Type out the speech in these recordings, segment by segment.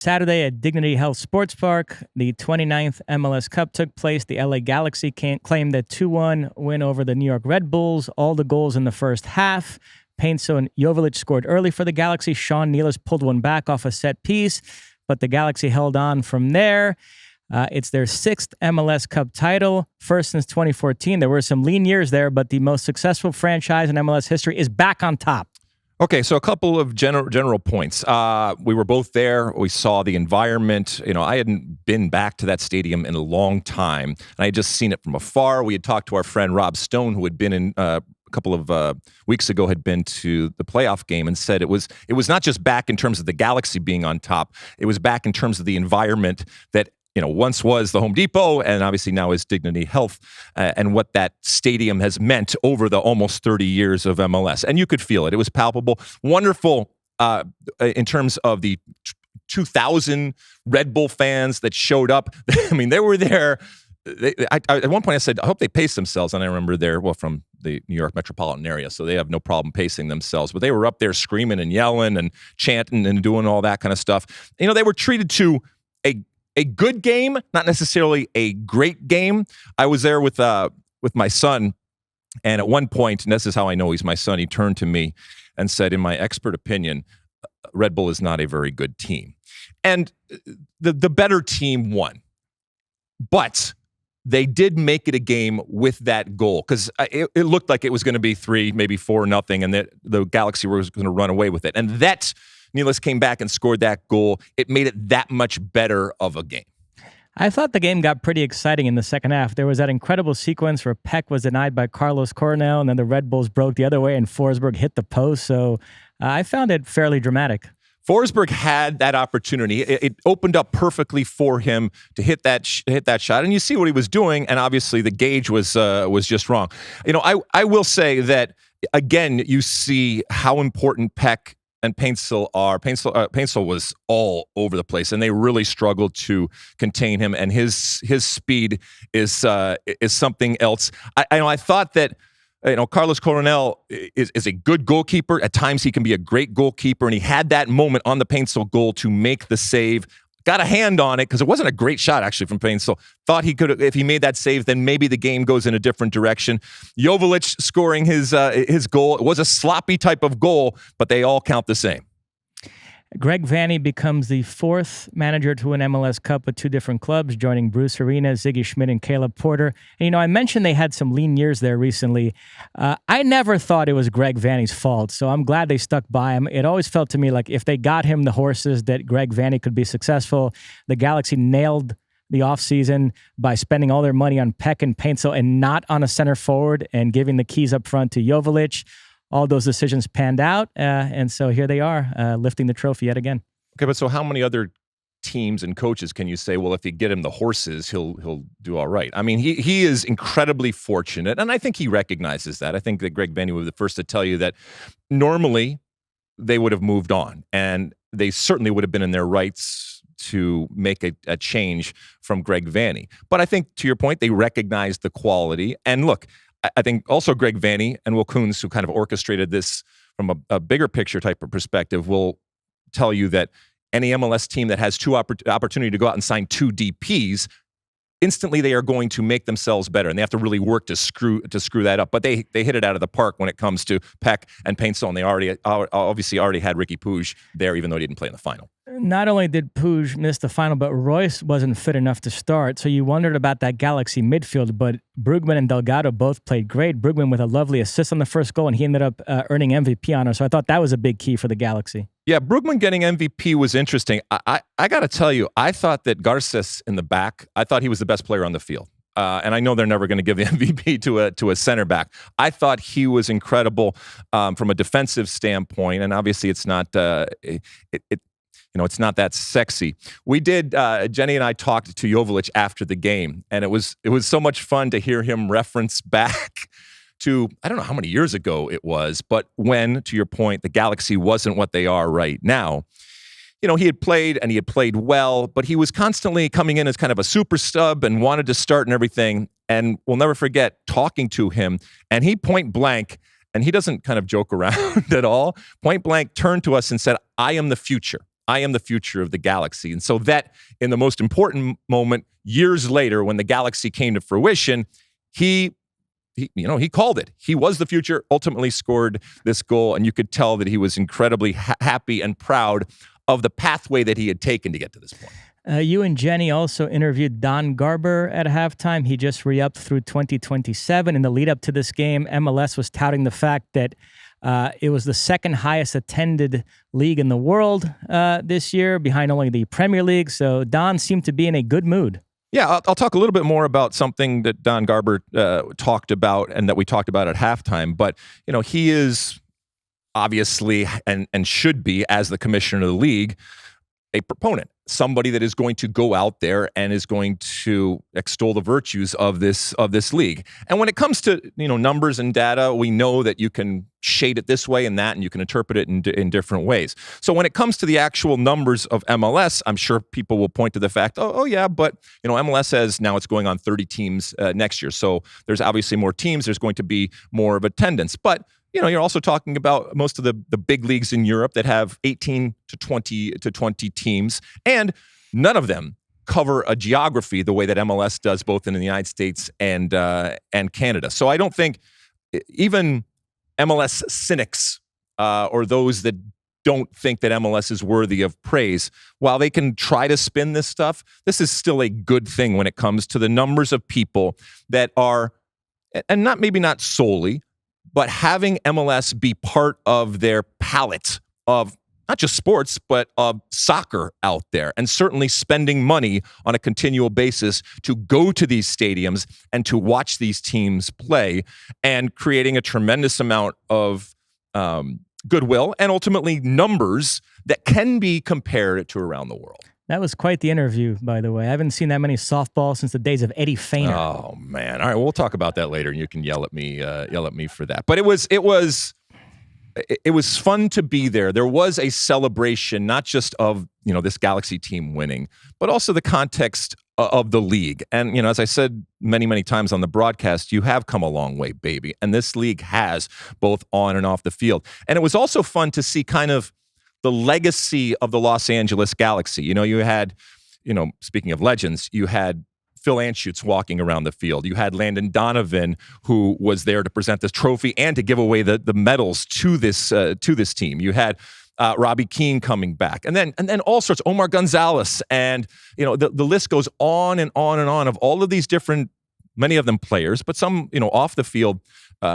Saturday at Dignity Health Sports Park, the 29th MLS Cup took place. The LA Galaxy claimed a 2-1 win over the New York Red Bulls. All the goals in the first half. Painso and Joveljic scored early for the Galaxy. Sean Nealis pulled one back off a set piece, but the Galaxy held on from there. It's their 6th MLS Cup title, first since 2014. There were some lean years there, but the most successful franchise in MLS history is back on top. Okay, so a couple of general points. We were both there. We saw the environment. I hadn't been back to that stadium in a long time, and I had just seen it from afar. We had talked to our friend Rob Stone, who had been in a couple of weeks ago, had been to the playoff game, and said it was not just back in terms of the Galaxy being on top. It was back in terms of the environment that once was the Home Depot and obviously now is Dignity Health, and what that stadium has meant over the almost 30 years of MLS. And you could feel it. It was palpable. Wonderful in terms of the 2,000 Red Bull fans that showed up. I mean, they were there. At one point I said, I hope they pace themselves. And I remember from the New York metropolitan area, so they have no problem pacing themselves. But they were up there screaming and yelling and chanting and doing all that kind of stuff. They were treated to a good game, not necessarily a great game. I was there with my son, and at one point, and this is how I know he's my son, he turned to me and said, in my expert opinion, Red Bull is not a very good team. And the better team won. But they did make it a game with that goal, because it looked like it was going to be 3, maybe 4-0, and the Galaxy was going to run away with it. And that Nealis came back and scored that goal. It made it that much better of a game. I thought the game got pretty exciting in the second half. There was that incredible sequence where Peck was denied by Carlos Coronel, and then the Red Bulls broke the other way, and Forsberg hit the post. So I found it fairly dramatic. Forsberg had that opportunity. It opened up perfectly for him to hit that shot, and you see what he was doing. And obviously, the gauge was just wrong. I will say that again. You see how important Peck and Painso are. Painso was all over the place, and they really struggled to contain him. And his speed is something else. I thought that Carlos Coronel is a good goalkeeper. At times, he can be a great goalkeeper, and he had that moment on the Painso goal to make the save. Got a hand on it because it wasn't a great shot actually from Painso. Thought he could, if he made that save, then maybe the game goes in a different direction. Joveljic scoring his goal. It was a sloppy type of goal, but they all count the same. Greg Vanney becomes the 4th manager to win MLS Cup with 2 different clubs, joining Bruce Arena, Ziggy Schmidt, and Caleb Porter. And, I mentioned they had some lean years there recently. I never thought it was Greg Vanney's fault, so I'm glad they stuck by him. It always felt to me like if they got him the horses that Greg Vanney could be successful. The Galaxy nailed the offseason by spending all their money on Peck and Painso and not on a center forward and giving the keys up front to Joveljic. All those decisions panned out, and so here they are, lifting the trophy yet again. Okay, but so how many other teams and coaches can you say, well, if you get him the horses, he'll do all right? I mean, he is incredibly fortunate, and I think he recognizes that. I think that Greg Vanney was the first to tell you that normally they would have moved on, and they certainly would have been in their rights to make a change from Greg Vanney. But I think, to your point, they recognize the quality. And look, I think also Greg Vanney and Will Kuntz, who kind of orchestrated this from a bigger picture type of perspective, will tell you that any MLS team that has opportunity to go out and sign 2 DPs, instantly they are going to make themselves better, and they have to really work to screw that up. But they hit it out of the park when it comes to Peck and Painso, and they obviously already had Ricky Puig there, even though he didn't play in the final. Not only did Puig miss the final, but Royce wasn't fit enough to start. So you wondered about that Galaxy midfield, but Brugman and Delgado both played great. Brugman with a lovely assist on the first goal, and he ended up earning MVP honor. So I thought that was a big key for the Galaxy. Yeah, Brugman getting MVP was interesting. I got to tell you, I thought that Garces in the back, I thought he was the best player on the field. And I know they're never going to give the MVP to a center back. I thought he was incredible from a defensive standpoint, and obviously it's not it's not that sexy. We did. Jenny and I talked to Joveljic after the game, and it was so much fun to hear him reference back to, I don't know how many years ago it was, but when, to your point, the Galaxy wasn't what they are right now. He had played, and he had played well, but he was constantly coming in as kind of a super stub and wanted to start and everything. And we'll never forget talking to him, and he point blank, and he doesn't kind of joke around at all, point blank turned to us and said, I am the future. I am the future of the Galaxy. And so that, in the most important moment, years later, when the Galaxy came to fruition, he called it. He was the future, ultimately scored this goal, and you could tell that he was incredibly happy and proud of the pathway that he had taken to get to this point. You and Jenny also interviewed Don Garber at halftime. He just re-upped through 2027. In the lead-up to this game, MLS was touting the fact that it was the second highest attended league in the world this year, behind only the Premier League. So Don seemed to be in a good mood. Yeah, I'll talk a little bit more about something that Don Garber talked about and that we talked about at halftime. But, he is obviously and should be, as the commissioner of the league, a proponent, somebody that is going to go out there and is going to extol the virtues of this league. And when it comes to numbers and data, we know that you can shade it this way and that, and you can interpret it in different ways. So when it comes to the actual numbers of MLS, I'm sure people will point to the fact, oh yeah, but MLS says now it's going on 30 teams next year. So there's obviously more teams. There's going to be more of attendance, but you're also talking about most of the big leagues in Europe that have 18 to 20 teams, and none of them cover a geography the way that MLS does, both in the United States and Canada. So I don't think even MLS cynics or those that don't think that MLS is worthy of praise, while they can try to spin this stuff, this is still a good thing when it comes to the numbers of people that are, and maybe not solely, but having MLS be part of their palette of not just sports, but of soccer out there, and certainly spending money on a continual basis to go to these stadiums and to watch these teams play, and creating a tremendous amount of goodwill and ultimately numbers that can be compared to around the world. That was quite the interview, by the way. I haven't seen that many softballs since the days of Eddie Feiner. Oh man! All right, we'll talk about that later, and you can yell at me for that. But it was fun to be there. There was a celebration, not just of this Galaxy team winning, but also the context of the league. And as I said many times on the broadcast, you have come a long way, baby. And this league has, both on and off the field. And it was also fun to see kind of the legacy of the Los Angeles Galaxy. You had, speaking of legends, you had Phil Anschutz walking around the field. You had Landon Donovan, who was there to present this trophy and to give away the medals to this team. You had Robbie Keane coming back, and then all sorts, Omar Gonzalez, and the list goes on and on and on of all of these different, many of them players, but some off the field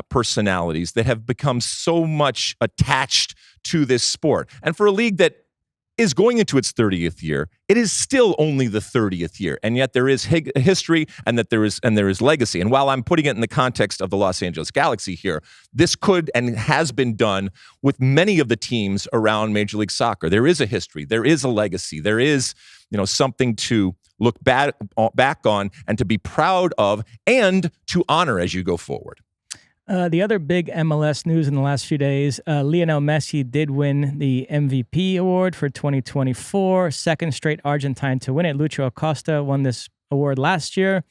personalities that have become so much attached to this sport. And for a league that is going into its 30th year, it is still only the 30th year, and yet there is history, and there is legacy. And while I'm putting it in the context of the Los Angeles Galaxy here, this could and has been done with many of the teams around Major League Soccer. There is a history, there is a legacy, there is something to look back on and to be proud of and to honor as you go forward. The other big MLS news in the last few days, Lionel Messi did win the MVP award for 2024, second straight Argentine to win it. Lucho Acosta won this award last year.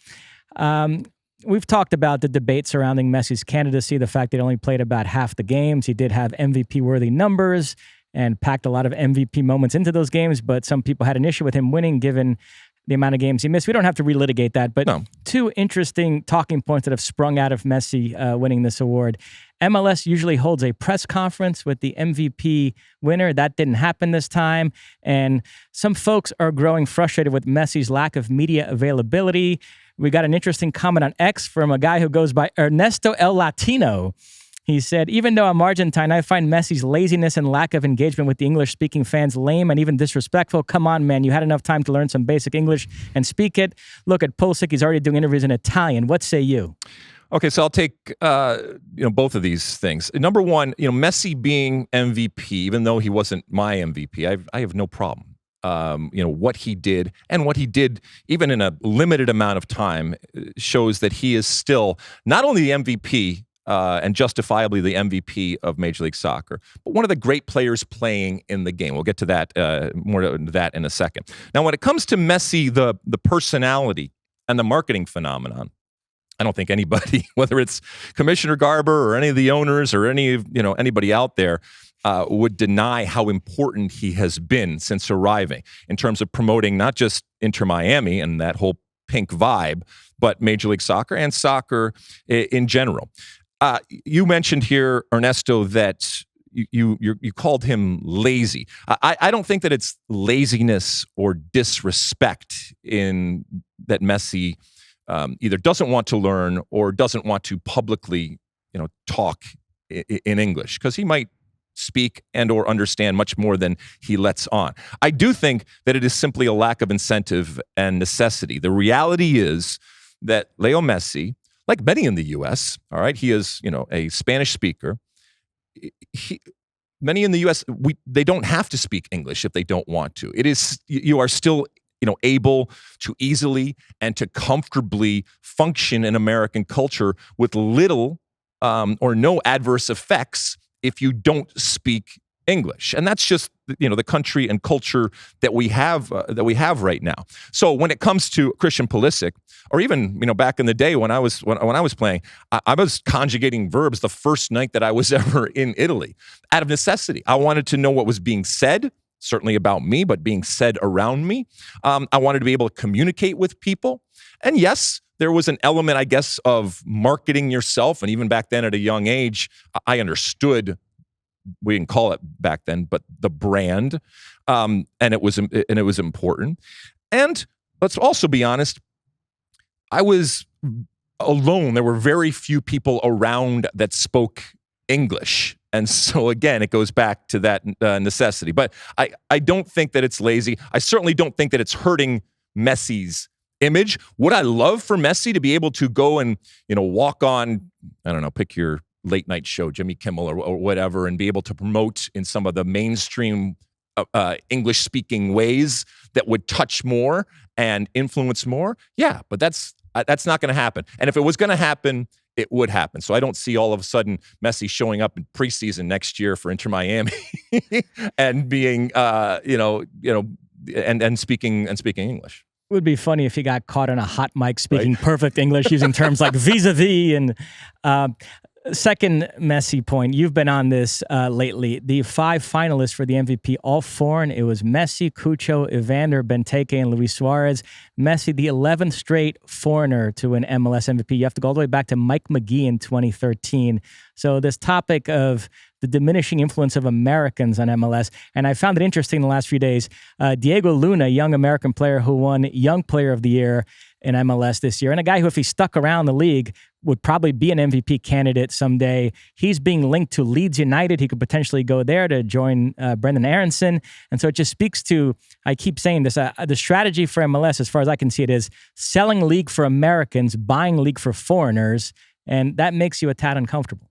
We've talked about the debate surrounding Messi's candidacy, the fact that he only played about half the games. He did have MVP-worthy numbers and packed a lot of MVP moments into those games, but some people had an issue with him winning given the amount of games he missed. We don't have to relitigate that, but two interesting talking points that have sprung out of Messi winning this award. MLS usually holds a press conference with the MVP winner. That didn't happen this time, and some folks are growing frustrated with Messi's lack of media availability. We got an interesting comment on X from a guy who goes by Ernesto El Latino. He said, even though I'm Argentine, I find Messi's laziness and lack of engagement with the English-speaking fans lame and even disrespectful. Come on, man. You had enough time to learn some basic English and speak it. Look at Pulisic. He's already doing interviews in Italian. What say you? Okay, so I'll take both of these things. Number one, Messi being MVP, even though he wasn't my MVP, I have no problem. What he did and what he did even in a limited amount of time shows that he is still not only the MVP and justifiably the MVP of Major League Soccer, but one of the great players playing in the game. We'll get to that more to that in a second. Now, when it comes to Messi, the personality and the marketing phenomenon, I don't think anybody, whether it's Commissioner Garber or any of the owners or anybody out there, would deny how important he has been since arriving in terms of promoting not just Inter Miami and that whole pink vibe, but Major League Soccer and soccer in general. You mentioned here, Ernesto, that you called him lazy. I don't think that it's laziness or disrespect in that Messi either doesn't want to learn or doesn't want to publicly, talk in English, because he might speak and or understand much more than he lets on. I do think that it is simply a lack of incentive and necessity. The reality is that Leo Messi, like many in the U.S., all right, he is, a Spanish speaker. Many in the U.S., they don't have to speak English if they don't want to. You are still, able to easily and to comfortably function in American culture with little or no adverse effects if you don't speak English. And that's just, the country and culture that we have right now. So when it comes to Christian Pulisic, or even, back in the day when I was playing, I was conjugating verbs the first night that I was ever in Italy out of necessity. I wanted to know what was being said, certainly about me, but being said around me. I wanted to be able to communicate with people. And yes, there was an element, I guess, of marketing yourself. And even back then at a young age, I understood, we didn't call it back then, but the brand. And it was important. And let's also be honest, I was alone. There were very few people around that spoke English. And so, again, it goes back to that necessity. But I don't think that it's lazy. I certainly don't think that it's hurting Messi's image. Would I love for Messi to be able to go and, walk on, I don't know, pick your late night show, Jimmy Kimmel or whatever, and be able to promote in some of the mainstream English speaking ways that would touch more and influence more? Yeah, but that's not going to happen. And if it was going to happen, it would happen. So I don't see all of a sudden Messi showing up in preseason next year for Inter Miami and being, and speaking English. It would be funny if he got caught on a hot mic speaking perfect English, using terms like vis-a-vis and second Messi point. You've been on this lately. The 5 finalists for the MVP, all foreign. It was Messi, Cucho, Evander, Benteke, and Luis Suarez. Messi, the 11th straight foreigner to an MLS MVP. You have to go all the way back to Mike McGee in 2013. So this topic of the diminishing influence of Americans on MLS. And I found it interesting in the last few days. Diego Luna, young American player who won Young Player of the Year in MLS this year, and a guy who, if he stuck around the league, would probably be an MVP candidate someday. He's being linked to Leeds United. He could potentially go there to join Brendan Aronson. And so it just speaks to, I keep saying this, the strategy for MLS, as far as I can see it, is selling league for Americans, buying league for foreigners, and that makes you a tad uncomfortable.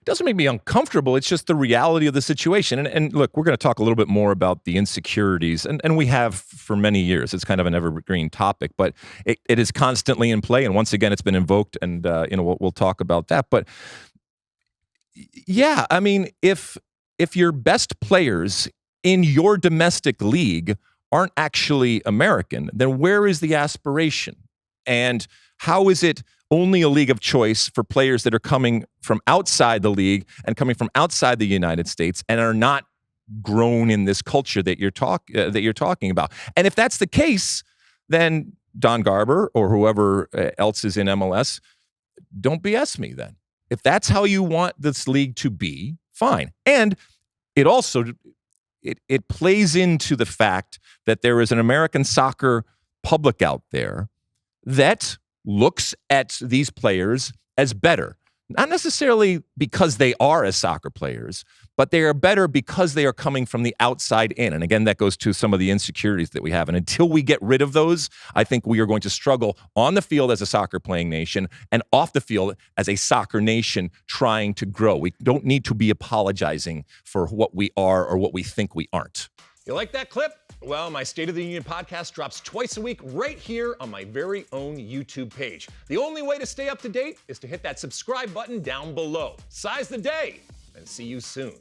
Doesn't make me uncomfortable. It's just the reality of the situation. And look, we're going to talk a little bit more about the insecurities, and we have for many years. It's kind of an evergreen topic, but it is constantly in play. And once again, it's been invoked, and we'll talk about that. But yeah, I mean, if your best players in your domestic league aren't actually American, then where is the aspiration? And how is it only a league of choice for players that are coming from outside the league and coming from outside the United States and are not grown in this culture that you're talking about? And if that's the case, then Don Garber or whoever else is in MLS, don't BS me then. If that's how you want this league to be, fine. And it also it plays into the fact that there is an American soccer public out there that looks at these players as better, not necessarily because they are as soccer players, but they are better because they are coming from the outside in. And again, that goes to some of the insecurities that we have. And until we get rid of those, I think we are going to struggle on the field as a soccer playing nation and off the field as a soccer nation trying to grow. We don't need to be apologizing for what we are or what we think we aren't. You like that clip? Well, my State of the Union podcast drops twice a week right here on my very own YouTube page. The only way to stay up to date is to hit that subscribe button down below. Size the day, and see you soon.